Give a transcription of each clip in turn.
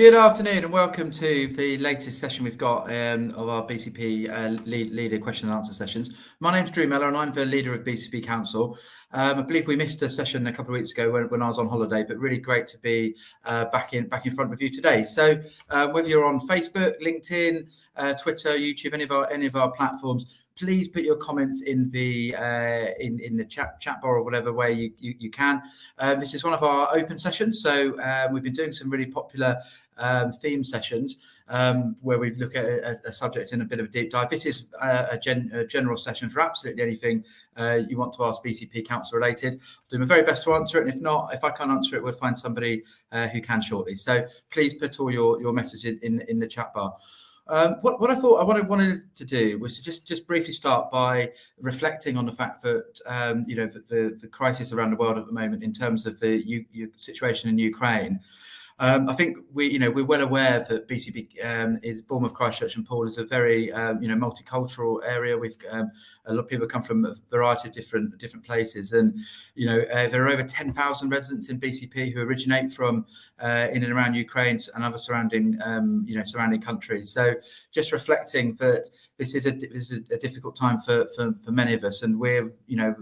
Good afternoon and welcome to the latest session we've got of our BCP leader question and answer sessions. My name's Drew Mellor and I'm the leader of BCP Council. I believe we missed a session a couple of weeks ago when I was on holiday, but really great to be back in front with you today. So whether you're on Facebook, LinkedIn, Twitter, YouTube, any of our platforms, please put your comments in the chat bar or whatever way you can. This is one of our open sessions, so we've been doing some really popular theme sessions where we look at a subject in a bit of a deep dive. This is a general session for absolutely anything you want to ask BCP Council related. I'll do my very best to answer it, and if I can't answer it, we'll find somebody who can shortly. So please put all your messages in the chat bar. What I thought I wanted to do was to just briefly start by reflecting on the fact that the crisis around the world at the moment in terms of the situation in Ukraine. I think we're well aware that BCP is Bournemouth, Christchurch and Poole is a very multicultural area. We've a lot of people come from a variety of different places, and there are over 10,000 residents in BCP who originate from in and around Ukraine and other surrounding countries. So just reflecting that this is a difficult time for many of us, and we're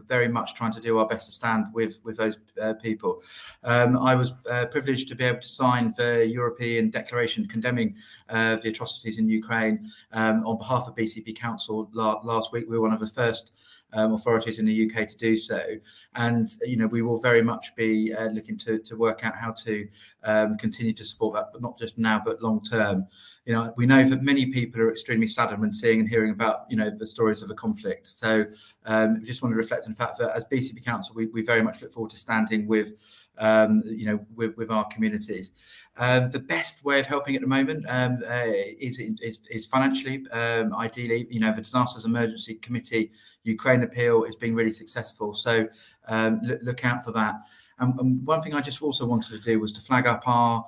very much trying to do our best to stand with those people. I was privileged to be able to sign the European Declaration condemning the atrocities in Ukraine on behalf of BCP Council last week. We were one of the first authorities in the UK to do so, and we will very much be looking to work out how to continue to support that, but not just now but long term. We know that many people are extremely saddened when seeing and hearing about the stories of the conflict. So we just want to reflect on the fact that as BCP Council we very much look forward to standing with our communities. The best way of helping at the moment is financially. Ideally, the Disasters Emergency Committee Ukraine appeal is being really successful. So look out for that. And one thing I just also wanted to do was to flag up our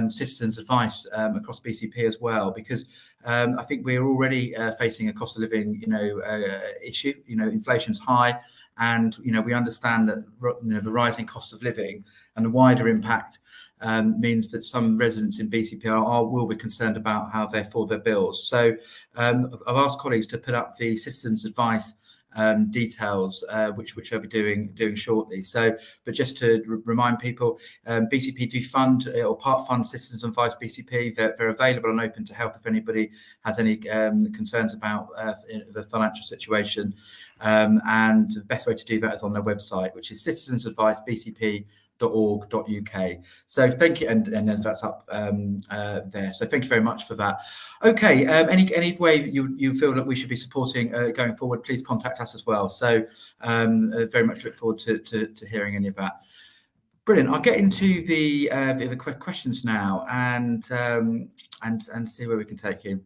citizens' advice across BCP as well, because I think we're already facing a cost of living issue. Inflation's high, and we understand that the rising cost of living and the wider impact means that some residents in BCP will be concerned about how they afford their bills. So I've asked colleagues to put up the citizens' advice details, which I'll be doing shortly. So, but just to remind people, BCP do fund or part fund Citizens Advice BCP. They're available and open to help if anybody has any concerns about the financial situation. And the best way to do that is on their website, which is citizensadvicebcp.org.uk. So thank you, and that's up there. So thank you very much for that. Okay, any way you feel that we should be supporting going forward, please contact us as well. So very much look forward to hearing any of that. Brilliant. I'll get into the questions now and see where we can take you.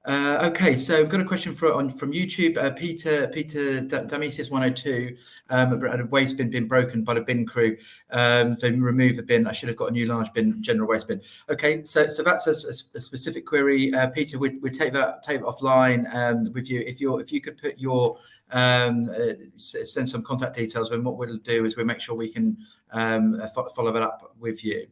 Okay, so we've got a question from YouTube. Peter Damisius 102. A waste bin being broken by the bin crew. They remove the bin. I should have got a new large bin, general waste bin. Okay, so that's a specific query. Peter, we take that offline with you. If you could put your send some contact details, then what we'll do is we'll make sure we can follow that up with you.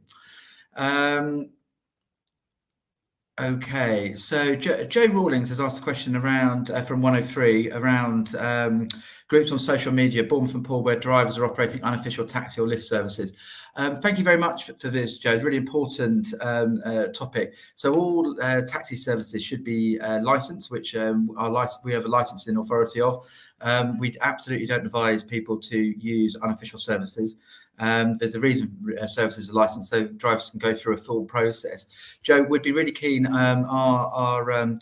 Okay, so Joe Rawlings has asked a question around from 103 around groups on social media, Bournemouth and Poole, where drivers are operating unofficial taxi or lift services. Thank you very much for this, Joe. It's a really important topic. So all taxi services should be licensed, which we have a licensing authority of. We absolutely don't advise people to use unofficial services. There's a reason services are licensed, so drivers can go through a full process. Joe, would be really keen, our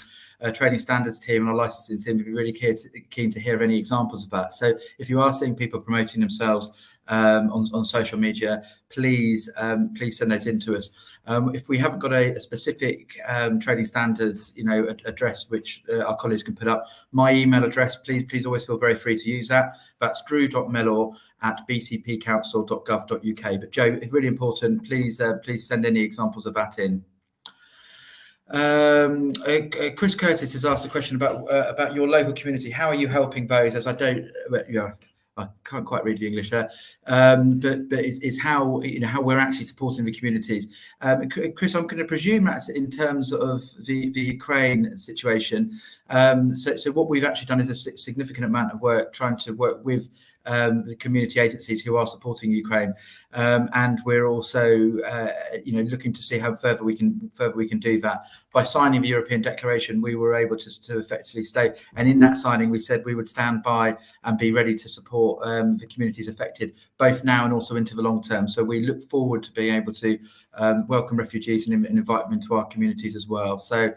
trading standards team and our licensing team would be really keen to hear any examples of that. So if you are seeing people promoting themselves on social media, please send those in to us. If we haven't got a specific trading standards address which our colleagues can put up, my email address, please always feel very free to use that. That's drew.mellor@bcpcouncil.gov.uk. But Joe, it's really important, please send any examples of that in. Chris Curtis has asked a question about your local community. How are you helping those? As I don't, I can't quite read the English there, but it's how how we're actually supporting the communities. Chris, I'm going to presume that's in terms of the Ukraine situation. So what we've actually done is a significant amount of work trying to work with the community agencies who are supporting Ukraine, and we're also looking to see how further we can do that. By signing the European Declaration, we were able to effectively state, and in that signing we said we would stand by and be ready to support the communities affected, both now and also into the long term. So we look forward to being able to welcome refugees and invite them into our communities as well. So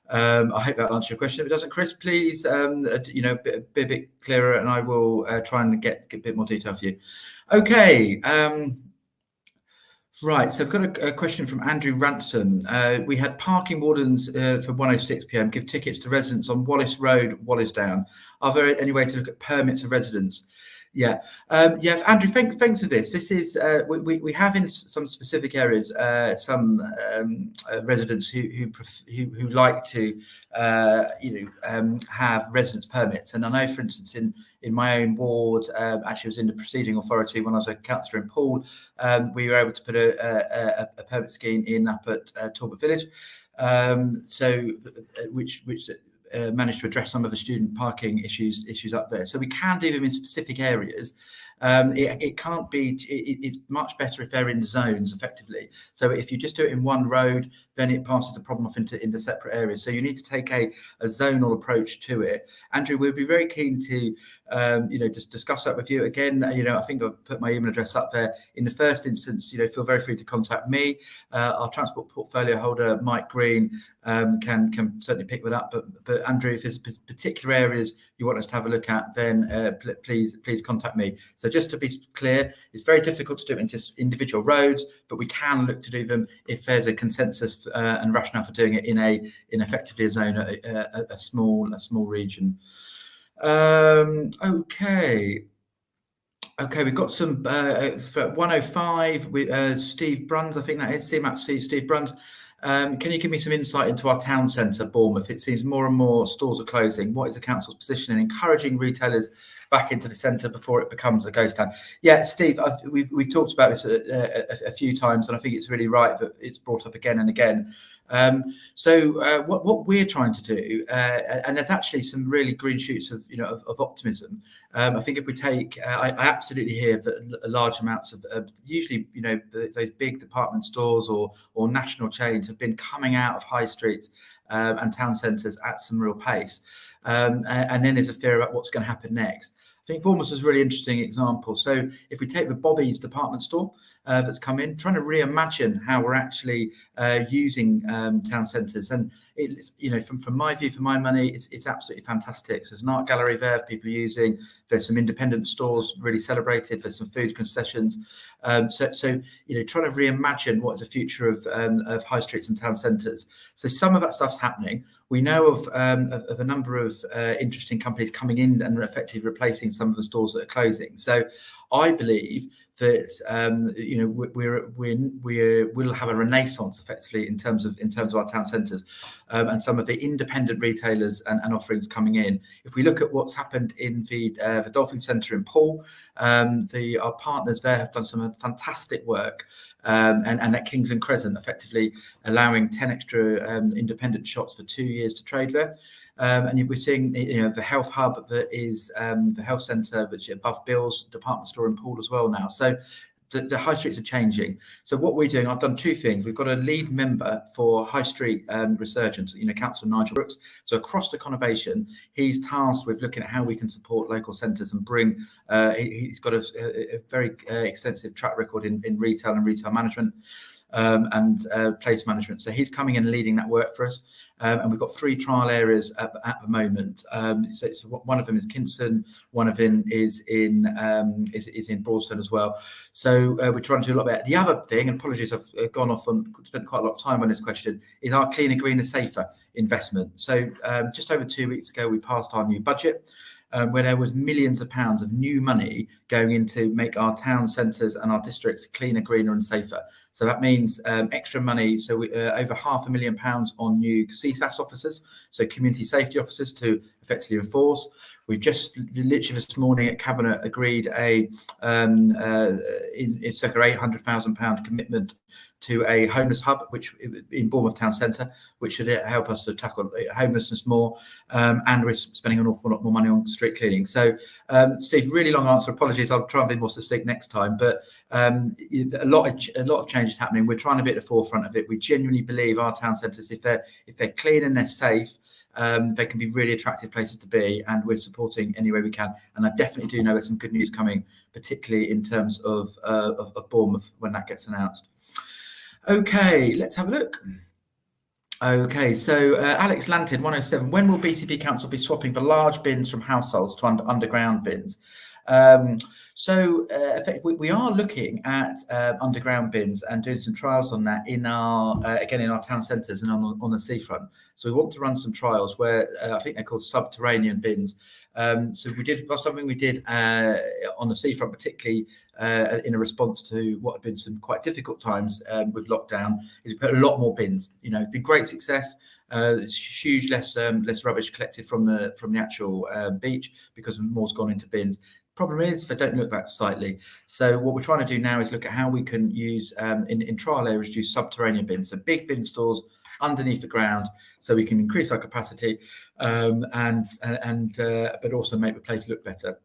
I hope that answers your question. If it doesn't, Chris, please, be a bit clearer, and I will try and get a bit more detail for you. Okay. Right, so I've got a question from Andrew Ransom. We had parking wardens for 1:06 p.m. give tickets to residents on Wallace Road, Wallisdown. Are there any way to look at permits of residence? Yeah, Andrew, thanks for this. This is we have in some specific areas some residents who like to have residence permits, and I know, for instance, in my own ward, actually was in the preceding authority when I was a councillor in Poole, we were able to put a permit scheme in up at Talbot Village, which managed to address some of the student parking issues up there. So we can do them in specific areas. It can't be. It's much better if they're in zones effectively. So if you just do it in one road, then it passes the problem off into separate areas. So you need to take a zonal approach to it. Andrew, we'd be very keen to just discuss that with you again. I think I've put my email address up there. In the first instance, feel very free to contact me. Our transport portfolio holder, Mike Green, can certainly pick that up. But Andrew, if there's particular areas you want us to have a look at, then please contact me. So just to be clear, it's very difficult to do it into individual roads, but we can look to do them if there's a consensus and rationale for doing it in effectively a zone, a small region. Okay, we've got some for 105 with Steve Bruns, I think that is CMAP Steve Bruns. Can you give me some insight into our town centre, Bournemouth? It seems more and more stores are closing. What is the council's position in encouraging retailers back into the centre before it becomes a ghost town? Yeah, Steve, we've talked about this a few times, and I think it's really right that it's brought up again and again. So what we're trying to do, and there's actually some really green shoots of optimism. I think if we take, I absolutely hear that large amounts of usually those big department stores or national chains have been coming out of high streets and town centres at some real pace, and then there's a fear about what's going to happen next. I think Bournemouth is a really interesting example. So if we take the Bobby's department store that's come in, trying to reimagine how we're actually using town centres, and it's from my view, for my money, it's absolutely fantastic. So there's an art gallery there people are using. There's some independent stores really celebrated. There's some food concessions. So trying to reimagine what is the future of high streets and town centres. So some of that stuff's happening. We know of a number of interesting companies coming in and effectively replacing some of the stores that are closing. So I believe that we'll have a renaissance effectively in terms of our town centres and some of the independent retailers and offerings coming in. If we look at what's happened in the Dolphin Centre in Poole, our partners there have done some fantastic work, and at Kings and Crescent, effectively allowing 10 extra independent shops for 2 years to trade there. And we're seeing the health hub that is the health centre, which is above Bill's department store in Poole as well now. So the high streets are changing. So what we're doing, I've done two things. We've got a lead member for High Street Resurgence, Councillor Nigel Brooks. So across the conurbation, he's tasked with looking at how we can support local centres and bring. He's got a very extensive track record in retail and retail management. And place management. So he's coming in and leading that work for us. And we've got 3 trial areas at the moment. So one of them is Kinston, one of them is in Broadstone as well. So we're trying to do a lot of that. The other thing, and apologies, I've gone off and spent quite a lot of time on this question, is our cleaner, greener, safer investment. So just over 2 weeks ago, we passed our new budget, where there was millions of pounds of new money going in to make our town centres and our districts cleaner, greener and safer. So that means extra money. So we, over £500,000 on new CSAS officers, so community safety officers, to effectively enforce. We've just literally this morning at Cabinet agreed a in circa £800,000 commitment to a homeless hub, which in Bournemouth town centre, which should help us to tackle homelessness more. And we're spending an awful lot more money on street cleaning. So, Steve, really long answer. Apologies. I'll try and be more succinct next time. But a lot of change is happening. We're trying to be at the forefront of it. We genuinely believe our town centres, if they're clean and they're safe, they can be really attractive places to be, and we're supporting any way we can. And I definitely do know there's some good news coming, particularly in terms of Bournemouth when that gets announced. Okay, let's have a look. Okay, so Alex Lantid 107. When will BCP Council be swapping the large bins from households to underground bins? So we are looking at underground bins and doing some trials on that in our again in our town centres and on the seafront. So we want to run some trials where I think they're called subterranean bins. So something we did on the seafront, particularly in a response to what had been some quite difficult times with lockdown, is we put a lot more bins. You know, it's been great success. It's huge, less rubbish collected from the actual beach because more's gone into bins. Problem is, they don't look that sightly. So what we're trying to do now is look at how we can use in trial areas, use subterranean bins, so big bin stores underneath the ground, so we can increase our capacity but also make the place look better.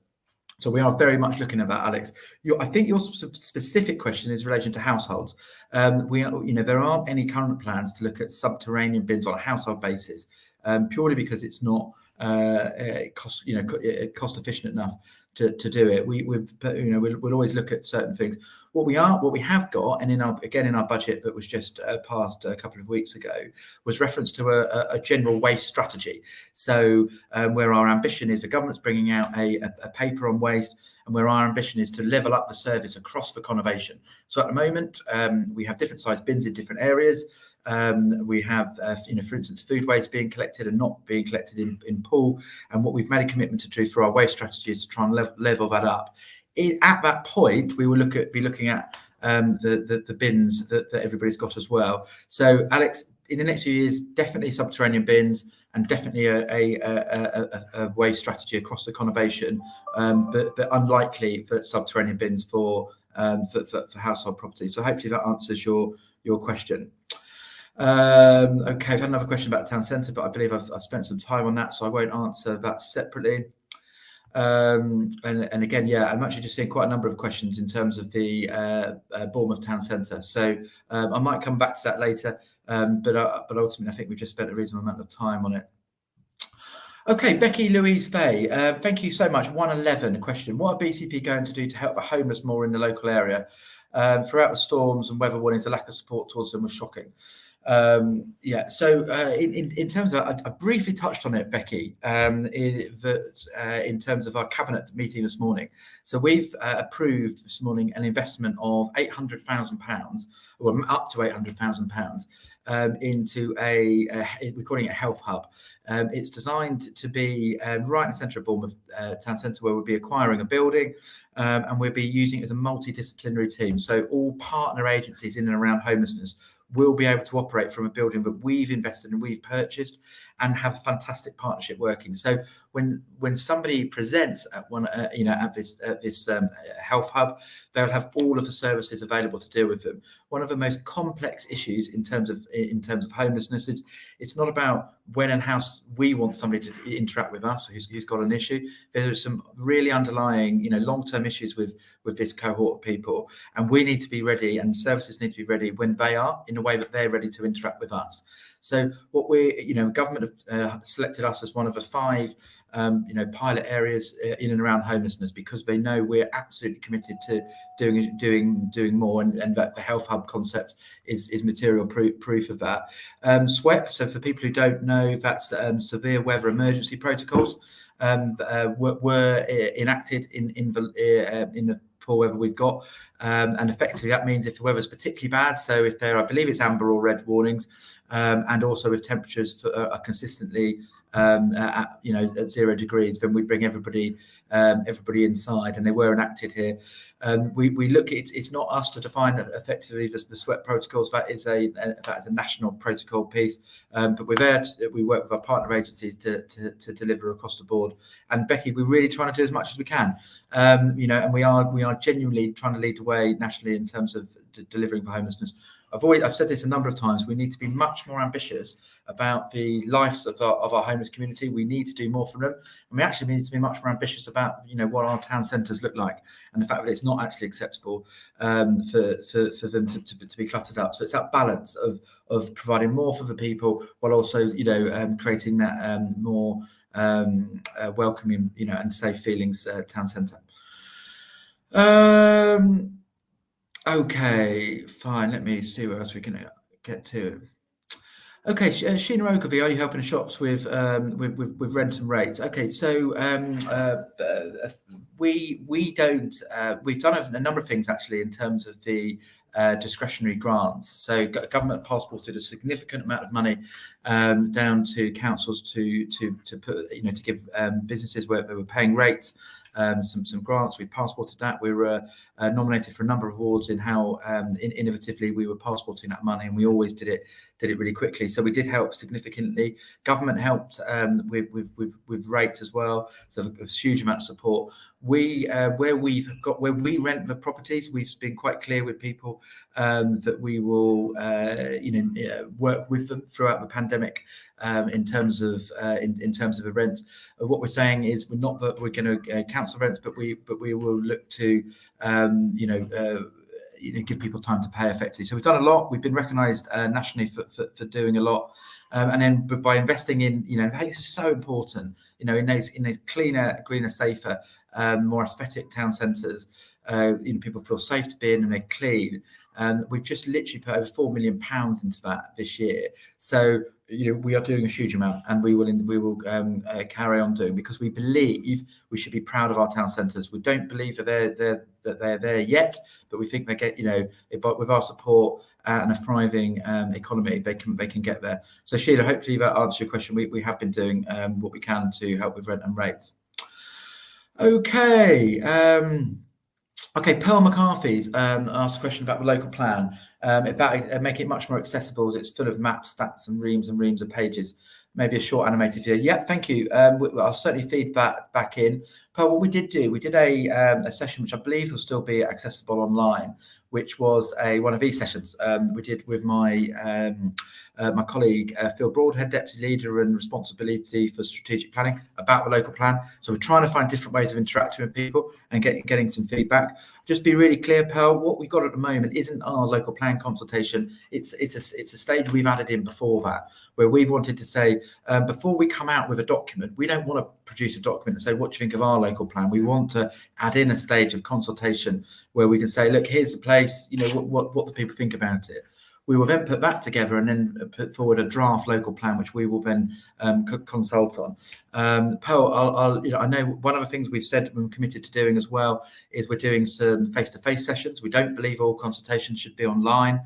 So we are very much looking at that, Alex. I think your specific question is in relation to households. There aren't any current plans to look at subterranean bins on a household basis, purely because it's not cost efficient enough to do it. We'll always look at certain things. What we have got, and in our budget that was just passed a couple of weeks ago, was reference to a general waste strategy. So where our ambition is, the government's bringing out a paper on waste, and where our ambition is to level up the service across the conurbation. So at the moment, we have different sized bins in different areas. We have, for instance, food waste being collected and not being collected in pool. And what we've made a commitment to do through our waste strategy is to try and level that up. At that point, we will be looking at the bins that everybody's got as well. So, Alex, in the next few years, definitely subterranean bins and definitely a waste strategy across the conurbation, but unlikely for subterranean bins for household property. So hopefully that answers your question. Okay, I've had another question about the town centre, but I believe I've spent some time on that, so I won't answer that separately. And again, yeah, I'm actually just seeing quite a number of questions in terms of the Bournemouth town centre. So I might come back to that later, but ultimately, I think we've just spent a reasonable amount of time on it. Okay, Becky Louise Fay, thank you so much. 111 question: what are BCP going to do to help the homeless more in the local area? Throughout the storms and weather warnings, the lack of support towards them was shocking. So in terms of, I briefly touched on it, Becky, in terms of our cabinet meeting this morning. So we've approved this morning an investment of £800,000, or up to £800,000, into we're calling it a health hub. It's designed to be right in the centre of Bournemouth town centre, where we'll be acquiring a building, and we'll be using it as a multidisciplinary team. So all partner agencies in and around homelessness will be able to operate from a building that we've invested and we've purchased, and have a fantastic partnership working. So when somebody presents at this health hub, they'll have all of the services available to deal with them. One of the most complex issues in terms of homelessness is it's not about when and how we want somebody to interact with us who's got an issue. There are some really underlying, long-term issues with this cohort of people, and we need to be ready, and services need to be ready when they are, in a way that they're ready to interact with us. So what government have selected us as one of the 5 pilot areas in and around homelessness, because they know we're absolutely committed to doing more, and that the health hub concept is material proof of that. SWEP, so for people who don't know, that's severe weather emergency protocols, were enacted in the poor weather we've got, And effectively that means if the weather's particularly bad, so if I believe it's amber or red warnings, and also if temperatures are consistently at 0 degrees, then we bring everybody inside, and they were enacted here. We look at it's not us to define effectively the sweat protocols. That is a national protocol piece, but we work with our partner agencies to deliver across the board. And Becky, we're really trying to do as much as we can, and we are genuinely trying to lead the way nationally in terms of delivering for homelessness. I've said this a number of times. We need to be much more ambitious about the lives of our homeless community. We need to do more for them, and we actually need to be much more ambitious about what our town centres look like, and the fact that it's not actually acceptable for them to be cluttered up. So it's that balance of providing more for the people while also creating that more welcoming and safe feelings town centre. Okay, fine. Let me see where else we can get to. Okay, Sheena Ogilvie, are you helping shops with rent and rates? Okay, so we don't. We've done a number of things actually in terms of the discretionary grants. So government passported a significant amount of money down to councils to put to give businesses where they were paying rates. Some grants. We passported that. We were nominated for a number of awards in how innovatively we were passporting that money, and we always did it really quickly. So we did help significantly. Government helped with rates as well. So a huge amount of support. Where we rent the properties, we've been quite clear with people that we will work with them throughout the pandemic in terms of the rent. What we're saying is we're not that we're going to cancel rents, but we will look to give people time to pay effectively. So we've done a lot. We've been recognised nationally for doing a lot, and then by investing in I think this is so important. In those cleaner, greener, safer, more aesthetic town centres. People feel safe to be in and they're clean. We've just literally put over £4 million into that this year. So we are doing a huge amount, and we will carry on doing, because we believe we should be proud of our town centres. We don't believe that they're there yet, but we think they get but with our support and a thriving economy, they can get there. So Sheila, hopefully that answers your question. We have been doing what we can to help with rent and rates. Okay. Okay, Pearl McCarthy's asked a question about the local plan, about making it much more accessible, as it's full of maps, stats, and reams of pages. Maybe a short animated video. Yeah, thank you. I'll certainly feed that back in. Pearl, what we did a session which I believe will still be accessible online, which was one of these sessions we did with my my colleague Phil Broadhead, Deputy Leader and Responsibility for Strategic Planning, about the local plan. So we're trying to find different ways of interacting with people and getting some feedback. Just be really clear, Pearl, what we've got at the moment isn't our local plan consultation. It's a stage we've added in before that, where we've wanted to say, before we come out with a document, we don't want to produce a document and say, what do you think of our local plan? We want to add in a stage of consultation where we can say, look, here's the place, what do people think about it? We will then put that together and then put forward a draft local plan, which we will then consult on. Pearl, I know one of the things we've said we're committed to doing as well is we're doing some face-to-face sessions. We don't believe all consultations should be online,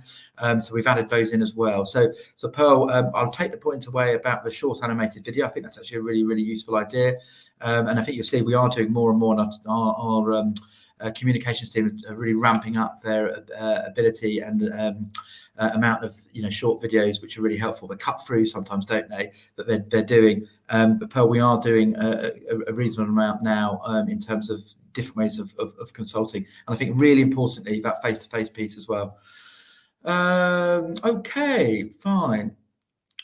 so we've added those in as well. So Pearl, I'll take the point away about the short animated video. I think that's actually a really, really useful idea, and I think you'll see we are doing more and more. And our communications team are really ramping up their ability and amount of short videos, which are really helpful. They cut through sometimes, don't they? But they're doing. But Pearl, we are doing a reasonable amount now in terms of different ways of consulting, and I think really importantly that face-to-face piece as well. Okay, fine.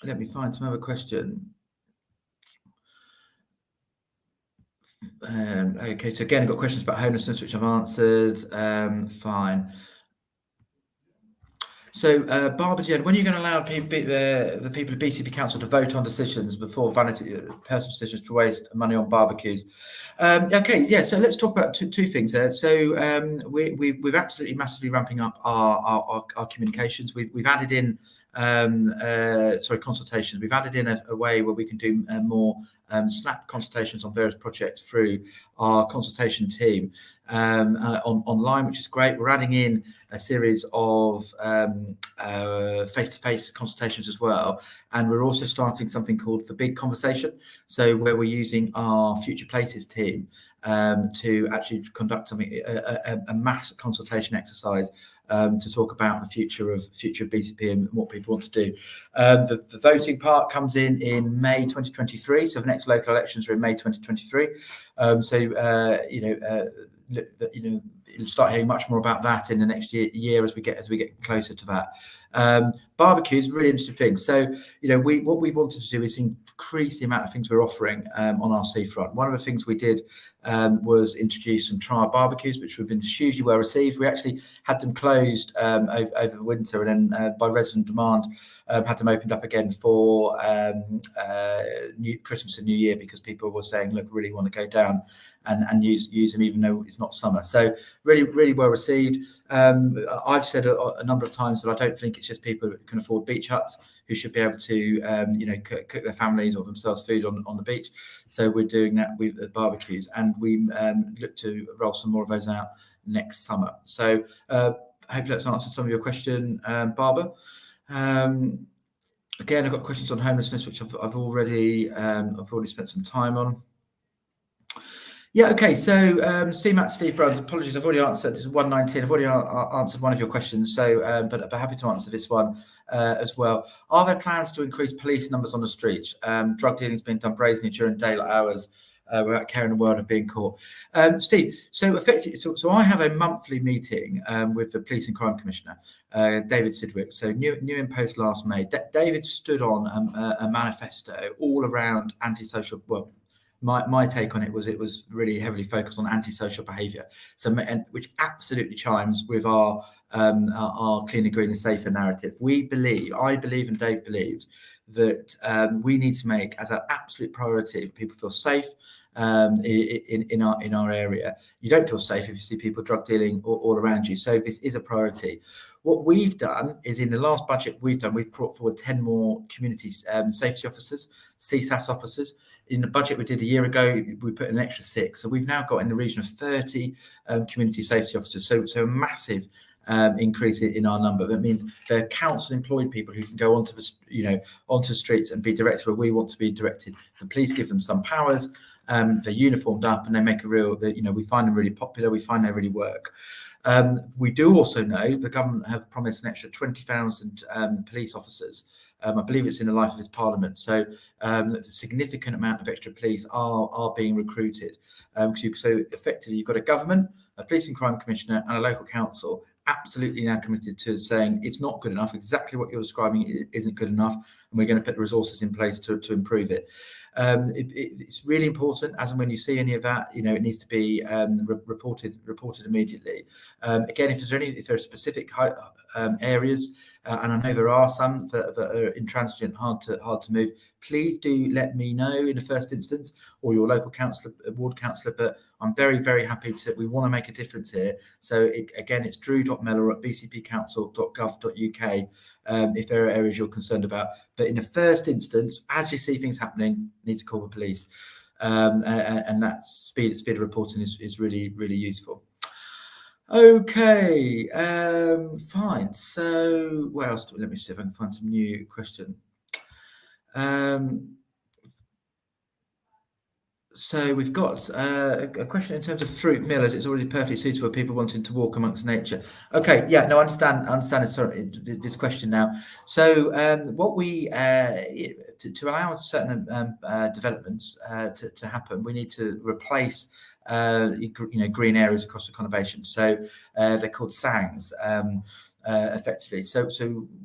Let me find some other question. Okay, so again, I've got questions about homelessness, which I've answered. Fine. So, Barbara, when are you going to allow the people of BCP Council to vote on decisions before personal decisions to waste money on barbecues? Okay, yeah. So let's talk about two things there. So we're absolutely massively ramping up our communications. We've added in consultations. We've added in a way where we can do more snap consultations on various projects through our consultation team online, which is great. We're adding in a series of face-to-face consultations as well, and we're also starting something called the Big Conversation, so where we're using our Future Places team to actually conduct a mass consultation exercise to talk about the future of BCP and what people want to do. The voting part comes in May 2023, so the next local elections are in May 2023. You'll start hearing much more about that in the next year as we get closer to that. Barbecues, really interesting thing. So, what we wanted to do is increase the amount of things we're offering on our seafront. One of the things we did was introduce some trial barbecues, which have been hugely well received. We actually had them closed over the winter, and then by resident demand, had them opened up again for Christmas and New Year, because people were saying, look, really want to go down and use them even though it's not summer. So really, really well received. I've said a number of times that I don't think it's just people that can afford beach huts who should be able to cook their families or themselves food on the beach. So we're doing that with the barbecues, and we look to roll some more of those out next summer. So hopefully that's answered some of your question, Barbara. Again, I've got questions on homelessness, which I've already spent some time on. Yeah, okay. So Steve Brown, apologies, I've already answered. This is 119. I've already answered one of your questions. So, but happy to answer this one as well. Are there plans to increase police numbers on the streets? Drug dealing is being done brazenly during daylight hours without caring the world of being caught. Steve, so effectively, so I have a monthly meeting with the Police and Crime Commissioner, David Sidgwick. So new in post last May. David stood on a manifesto all around antisocial. Well, my take on it was really heavily focused on antisocial behaviour, which absolutely chimes with our cleaner, greener, safer narrative. I believe, and Dave believes, that we need to make as an absolute priority people feel safe in our area. You don't feel safe if you see people drug dealing all around you. So this is a priority. What we've done is, in the last budget we've brought forward 10 more community safety officers, CSAS officers. In the budget we did a year ago, we put an extra 6. So we've now got in the region of 30 community safety officers. So a massive increase in our number. That means they're council employed people who can go onto the streets and be directed where we want to be directed. The police give them some powers. They're uniformed up, and they make we find them really popular. We find they really work. We do also know the government have promised an extra 20,000 police officers. I believe it's in the life of this parliament. So a significant amount of extra police are being recruited. So effectively, you've got a government, a police and crime commissioner, and a local council absolutely now committed to saying it's not good enough. Exactly what you're describing isn't good enough, and we're going to put the resources in place to improve it. It's really important, as and when you see any of that, it needs to be reported immediately. Again, if there are specific areas, and I know there are some that are intransigent, hard to move, please do let me know in the first instance, or your local councillor, ward councillor. But I'm very, very happy we want to make a difference here. So again, it's drew.mellor@bcpcouncil.gov.uk if there are areas you're concerned about. But in the first instance, as you see things happening, you need to call the police. And that speed of reporting is really, really useful. Okay, fine. So what else? Let me see if I can find some new question. So we've got a question in terms of fruit millers. It's already perfectly suitable for people wanting to walk amongst nature. Okay, yeah, no, I understand this question now. So what we to allow certain developments to happen, we need to replace green areas across the conurbation. So they're called SANGs. Effectively, so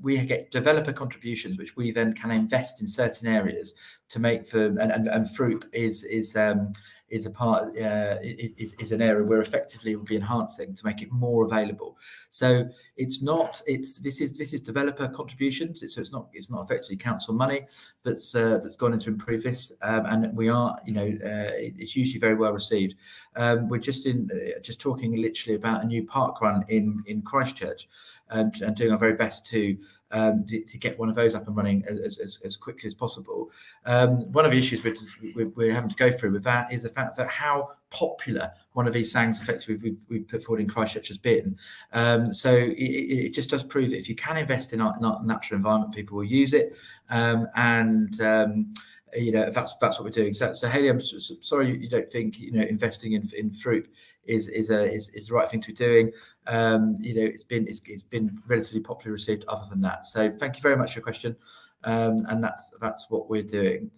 we get developer contributions, which we then can invest in certain areas to make them, and fruit is an area where effectively we'll be enhancing to make it more available. So this is developer contributions. So it's not effectively council money that's gone in to improve this, and we are it's usually very well received. We're just talking literally about a new park run in Christchurch, and doing our very best to to get one of those up and running as quickly as possible. One of the issues we're having to go through with that is the fact that how popular one of these SANGs effectively we've put forward in Christchurch has been. So it just does prove that if you can invest in our natural environment, people will use it. That's what we're doing. So Hayley, I'm sorry you don't think investing in fruit is the right thing to be doing. It's been relatively popularly received other than that. So thank you very much for your question, and that's what we're doing.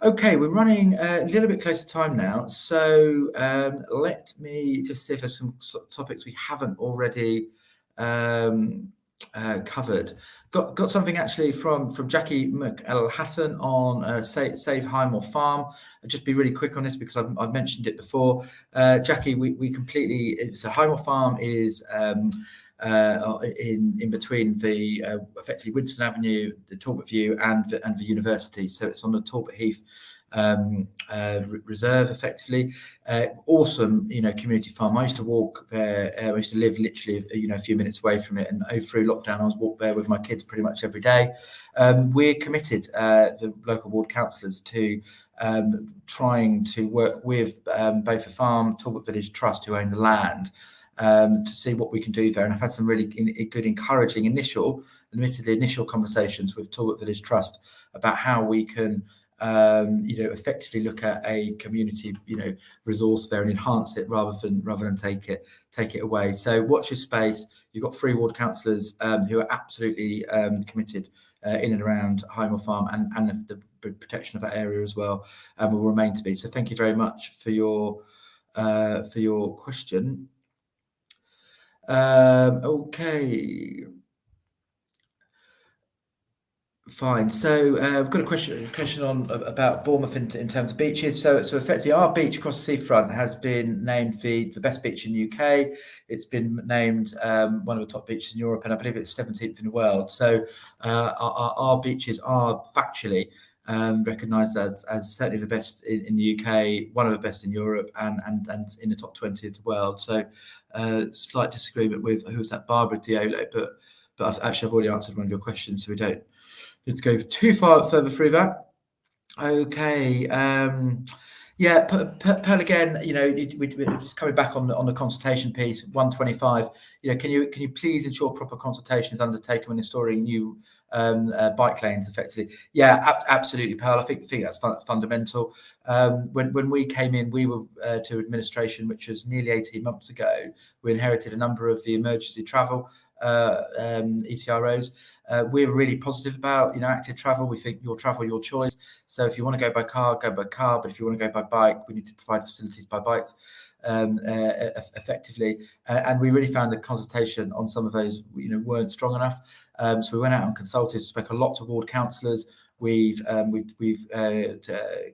Okay, we're running a little bit close to time now, so let me just see if there's some topics we haven't already covered. Got something actually from Jackie McElhatton on Save Highmore Farm. I'll just be really quick on this because I've mentioned it before. Jackie, we completely. So Highmore Farm is in between the effectively Winston Avenue, the Talbot View, and the university. So it's on the Talbot Heath reserve, effectively. Awesome, community farm. I used to walk there. I used to live literally, a few minutes away from it, and through lockdown, I was walk there with my kids pretty much every day. We're committed, the local ward councillors, to trying to work with both the farm, Talbot Village Trust, who own the land, to see what we can do there. And I've had some really good, encouraging initial conversations with Talbot Village Trust about how we can effectively look at a community, resource there and enhance it rather than take it away. So watch your space. You've got 3 ward councillors who are absolutely committed in and around Highmore Farm and the protection of that area as well, and will remain to be. So thank you very much for your question. Okay. Fine. So I've got a question on about Bournemouth in terms of beaches. So effectively, our beach across the seafront has been named the best beach in the UK. It's been named one of the top beaches in Europe, and I believe it's 17th in the world. So our beaches are factually recognised as certainly the best in the UK, one of the best in Europe, and in the top 20 of the world. So slight disagreement with who was that, Barbara Diolo, but I've already answered one of your questions, so we don't. Let's go too far further through that. Okay. Pearl again. We're just coming back on the consultation piece. 125. Can you please ensure proper consultation is undertaken when installing new bike lanes effectively? Yeah, absolutely, Pearl. I think that's fundamental. When we came in, we were to administration, which was nearly 18 months ago. We inherited a number of the emergency travel ETROs. We're really positive about active travel. We think your travel, your choice. So if you want to go by car, go by car. But if you want to go by bike, we need to provide facilities by bikes effectively. And we really found the consultation on some of those weren't strong enough. So we went out and consulted, spoke a lot to ward councillors. We've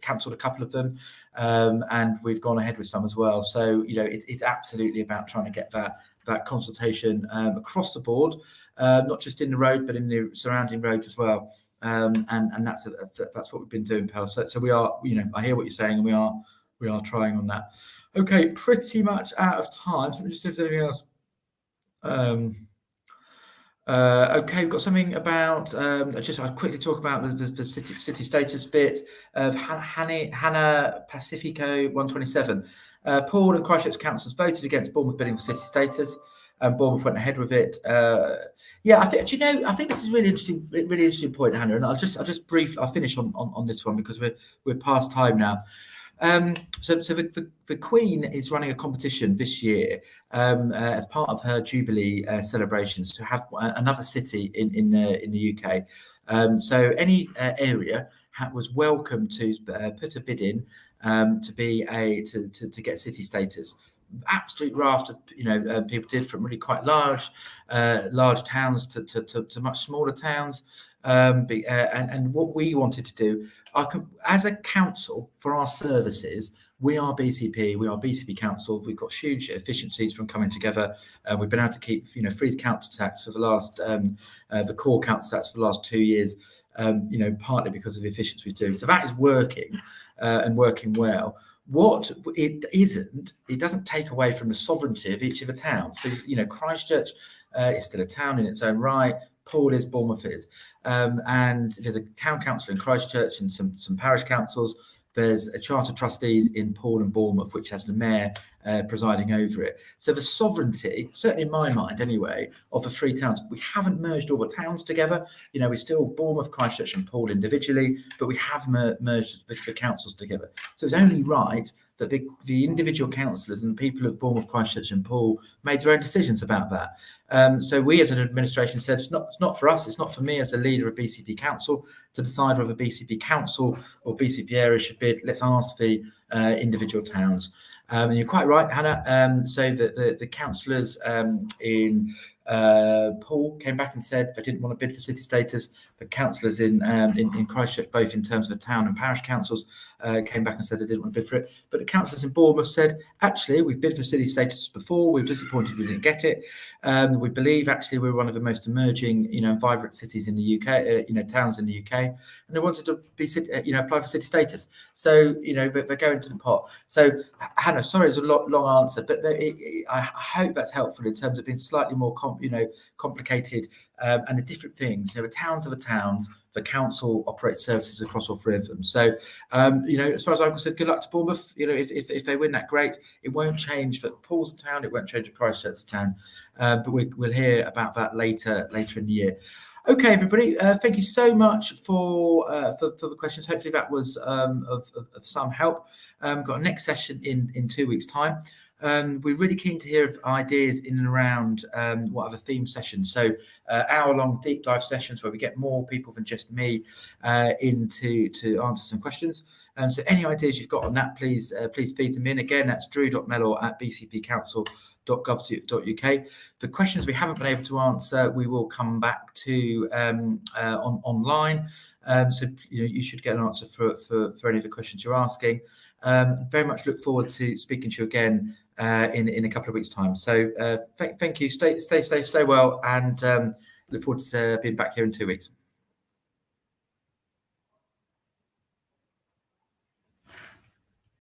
cancelled a couple of them, and we've gone ahead with some as well. So it's absolutely about trying to get that consultation across the board, not just in the road but in the surrounding roads as well. And that's what we've been doing, Pearl. So we are, I hear what you're saying, and we are trying on that. Okay, pretty much out of time. So let me just see if there's anything else. Okay, we've got something about. I'll quickly talk about the city status bit of Hannah Pacifico 127. Paul and Christchurch councils voted against Bournemouth bidding for city status, and Bournemouth went ahead with it. I think this is really interesting point, Hannah. And I'll just briefly. I'll finish on this one because we're past time now. So the Queen is running a competition this year as part of her Jubilee celebrations to have another city in the UK. So any area was welcome to put a bid in to get city status. Absolute raft of people did, from really quite large towns to much smaller towns. And what we wanted to do, as a council, for our services, we are BCP, we are BCP Council. We've got huge efficiencies from coming together. We've been able to keep freeze council tax for the last the core council tax for the last 2 years. Partly because of the efficiency we do. So that is working and working well. What it isn't, it doesn't take away from the sovereignty of each of the towns. So Christchurch is still a town in its own right. Poole is, Bournemouth is. And there's a town council in Christchurch and some parish councils. There's a charter of trustees in Poole and Bournemouth, which has the mayor presiding over it. So the sovereignty, certainly in my mind anyway, of the three towns, we haven't merged all the towns together. You know, we're still Bournemouth, Christchurch and Poole individually, but we have merged the councils together. So it's only right that the individual councillors and the people of Bournemouth, Christchurch and Poole made their own decisions about that. So we as an administration said it's not for us, it's not for me as a leader of BCP Council to decide whether BCP Council or BCP area should bid. Let's ask the individual towns. And you're quite right, Hannah. So the councillors in Poole came back and said they didn't want to bid for city status. The councillors in Christchurch, both in terms of the town and parish councils, came back and said they didn't want to bid for it. But the councillors in Bournemouth said, actually, we've bid for city status before. We were disappointed we didn't get it. We believe actually we're one of the most emerging, vibrant cities in the UK, towns in the UK, and they wanted to be, apply for city status. So, they're going to the pot. So, Hannah, sorry, it's a long answer, but I hope that's helpful in terms of being slightly more, complicated and the different things. The towns are the towns. The council operates services across all three of them. So, as far as I'm concerned, good luck to Bournemouth. If they win that, great. It won't change for Poole's town. It won't change for Christchurch's town. But we'll hear about that later in the year. Okay, everybody. Thank you so much for the questions. Hopefully that was of some help. Got a next session in 2 weeks' time. We're really keen to hear ideas in and around what are the theme sessions. So hour-long deep dive sessions where we get more people than just me in to answer some questions. So any ideas you've got on that, please feed them in. Again, that's drew.mellor@bcpcouncil.gov.uk. The questions we haven't been able to answer, we will come back to online. So you should get an answer for any of the questions you're asking. Very much look forward to speaking to you again in a couple of weeks' time. So thank you. Stay safe, stay well, and look forward to being back here in 2 weeks.